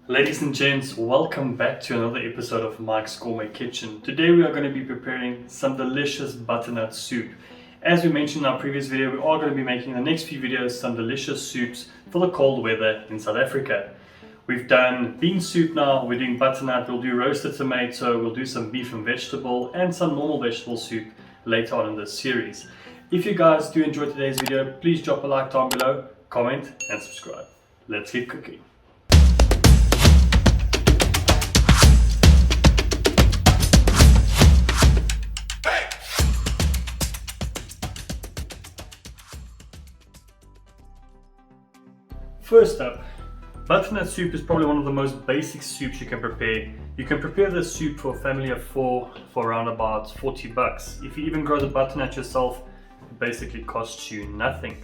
Ladies and gents, welcome back to another episode of Mike's Gourmet Kitchen. Today we are going to be preparing some delicious butternut soup. As we mentioned in our previous video, we are going to be making in the next few videos some delicious soups for the cold weather in South Africa. We've done bean soup now, we're doing butternut, we'll do roasted tomato, we'll do some beef and vegetable and some normal vegetable soup later on in this series. If you guys do enjoy today's video, please drop a like down below, comment and subscribe. Let's get cooking. First up, butternut soup is probably one of the most basic soups you can prepare. You can prepare this soup for a family of 4 for around about 40 bucks. If you even grow the butternut yourself, it basically costs you nothing.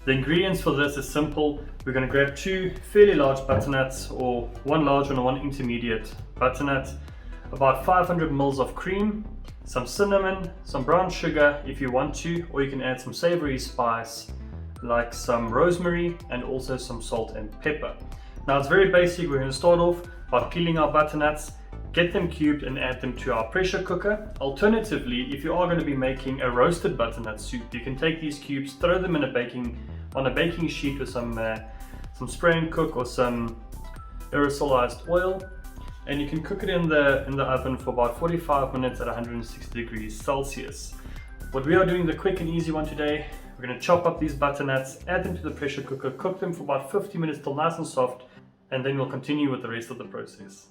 The ingredients for this is simple. We're going to grab 2 fairly large butternuts, or 1 large one and 1 intermediate butternut, about 500 ml of cream, some cinnamon, some brown sugar if you want to, or you can add some savory spice like some rosemary and also some salt and pepper. Now it's very basic. We're going to start off by peeling our butternuts, get them cubed and add them to our pressure cooker. Alternatively, if you are going to be making a roasted butternut soup, you can take these cubes, throw them in on a baking sheet with some spray and cook or some aerosolized oil, and you can cook it in the oven for about 45 minutes at 160 degrees Celsius. What we are doing, the quick and easy one today, we're going to chop up these butternuts, add them to the pressure cooker, cook them for about 50 minutes till nice and soft, and then we'll continue with the rest of the process.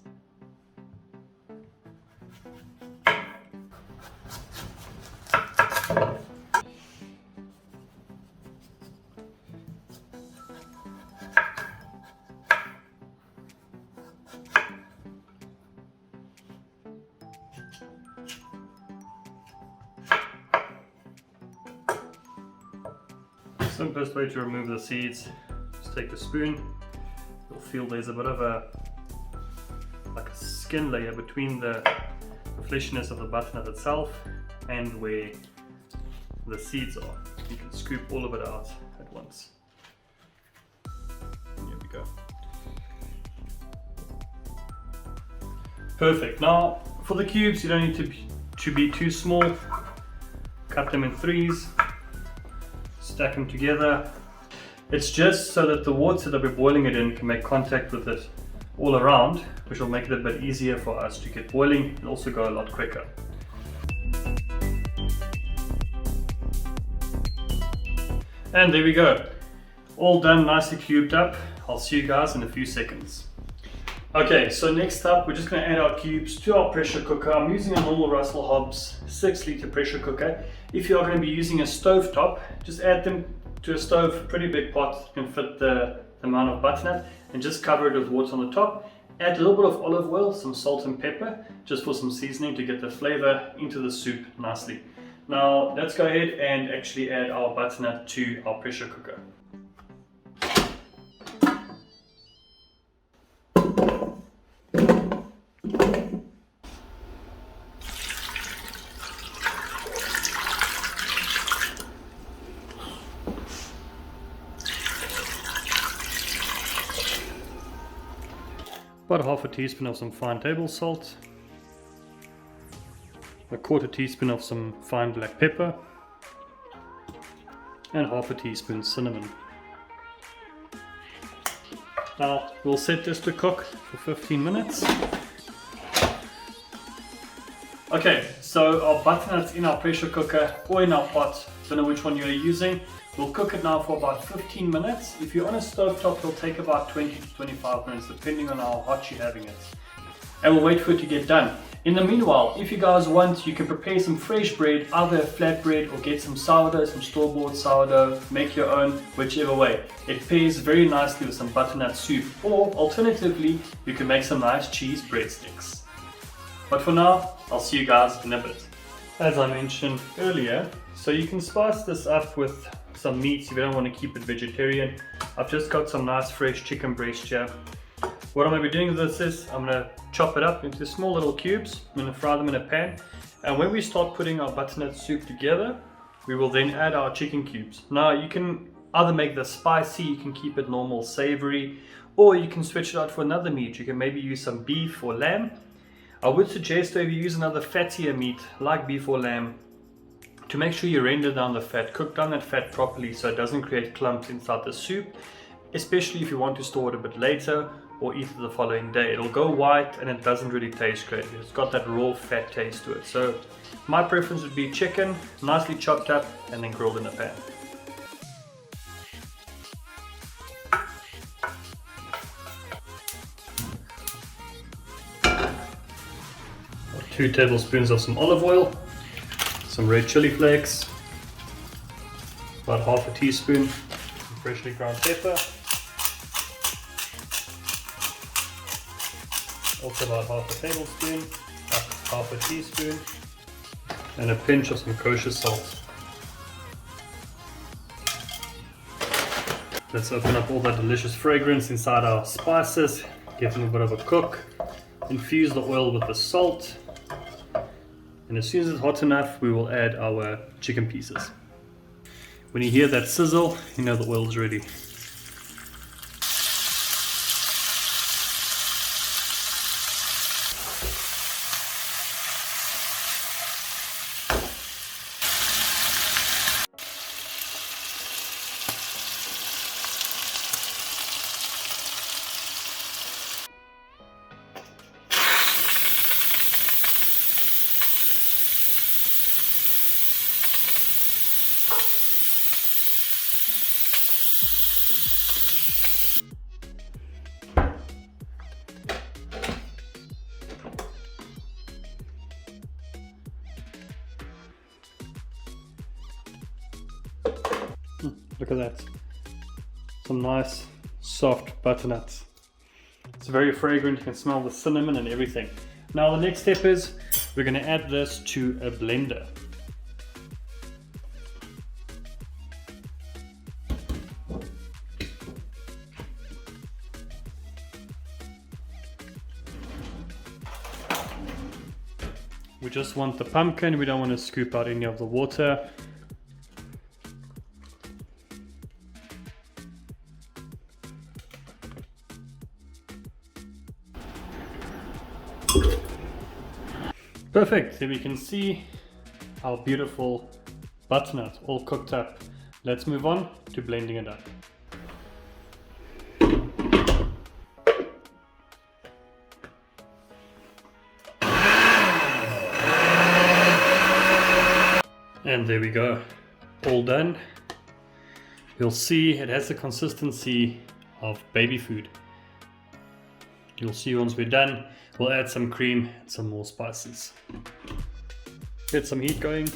Simplest way to remove the seeds, just take a spoon. You'll feel there's a bit of a skin layer between the fleshiness of the butternut itself and where the seeds are. You can scoop all of it out at once. Here we go. Perfect. Now for the cubes, you don't need to be too small. Cut them in 3s. Stack them together. It's just so that the water that we're boiling it in can make contact with it all around, which will make it a bit easier for us to get boiling and also go a lot quicker. And there we go. All done, nicely cubed up. I'll see you guys in a few seconds. Okay, so next up we're just going to add our cubes to our pressure cooker. I'm using a normal Russell Hobbs 6-litre pressure cooker. If you are going to be using a stove top, just add them to a stove, pretty big pot, can fit the amount of butternut, and just cover it with water on the top. Add a little bit of olive oil, some salt and pepper, just for some seasoning to get the flavor into the soup nicely. Now let's go ahead and actually add our butternut to our pressure cooker. About half a teaspoon of some fine table salt, a quarter teaspoon of some fine black pepper, and half a teaspoon cinnamon. Now we'll set this to cook for 15 minutes. Okay, so our butternut's in our pressure cooker or in our pot, don't know which one you're using. We'll cook it now for about 15 minutes. If you're on a stovetop, it'll take about 20 to 25 minutes depending on how hot you're having it. And we'll wait for it to get done. In the meanwhile, if you guys want, you can prepare some fresh bread, either flatbread or get some sourdough, some store-bought sourdough, make your own, whichever way. It pairs very nicely with some butternut soup, or alternatively, you can make some nice cheese breadsticks. But for now, I'll see you guys in a bit. As I mentioned earlier, so you can spice this up with some meats if you don't want to keep it vegetarian. I've just got some nice fresh chicken breast here. What I'm going to be doing with this is I'm going to chop it up into small little cubes. I'm going to fry them in a pan, and when we start putting our butternut soup together, we will then add our chicken cubes. Now you can either make this spicy, you can keep it normal savory, Or you can switch it out for another meat. You can maybe use some beef or lamb. I would suggest though, if you use another fattier meat like beef or lamb, to make sure you render down the fat, cook down that fat properly so it doesn't create clumps inside the soup, especially if you want to store it a bit later or eat it the following day. It'll go white and it doesn't really taste great. It's got that raw fat taste to it. So my preference would be chicken, nicely chopped up and then grilled in a pan. 2 tablespoons of some olive oil, some red chili flakes, about half a teaspoon of freshly ground pepper, also about half a tablespoon, half a teaspoon, and a pinch of some kosher salt. Let's open up all that delicious fragrance inside our spices, give them a bit of a cook, infuse the oil with the salt, and as soon as it's hot enough, we will add our chicken pieces. When you hear that sizzle, you know the oil is ready. Look at that. Some nice soft butternuts. It's very fragrant, you can smell the cinnamon and everything. Now the next step is we're going to add this to a blender. We just want the pumpkin, we don't want to scoop out any of the water. Perfect, so we can see our beautiful butternut all cooked up. Let's move on to blending it up. And there we go, all done. You'll see it has the consistency of baby food. You'll see once we're done, we'll add some cream and some more spices. Get some heat going.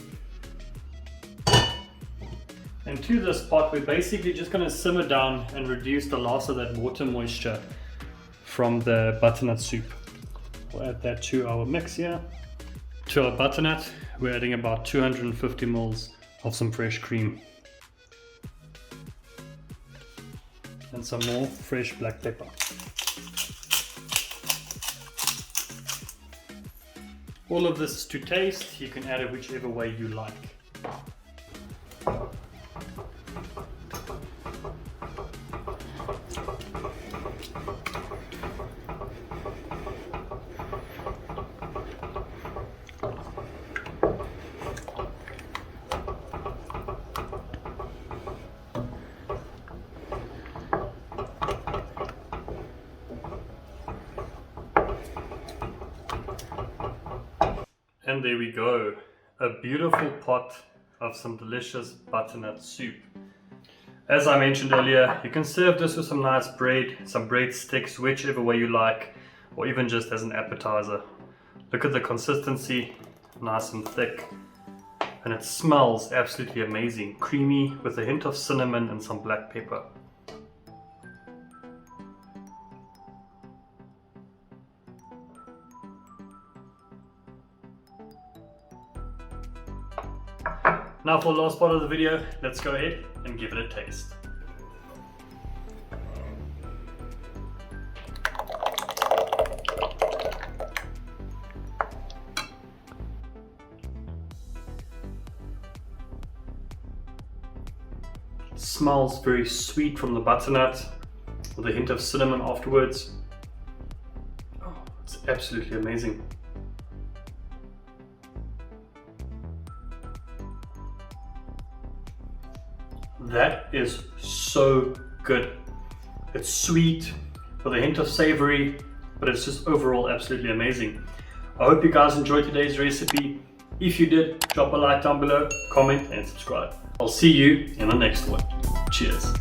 And to this pot, we're basically just going to simmer down and reduce the loss of that water moisture from the butternut soup. We'll add that to our mix here. To our butternut, we're adding about 250 ml of some fresh cream. And some more fresh black pepper. All of this is to taste, you can add it whichever way you like. And there we go, a beautiful pot of some delicious butternut soup. As I mentioned earlier, you can serve this with some nice bread, some bread sticks, whichever way you like, or even just as an appetizer. Look at the consistency, nice and thick, and it smells absolutely amazing, creamy with a hint of cinnamon and some black pepper. Now for the last part of the video, let's go ahead and give it a taste. It smells very sweet from the butternut. with a hint of cinnamon afterwards. Oh, it's absolutely amazing. That is so good. It's sweet with a hint of savory, but it's just overall absolutely amazing. I hope you guys enjoyed today's recipe. If you did, drop a like down below, comment and subscribe. I'll see you in the next one. Cheers.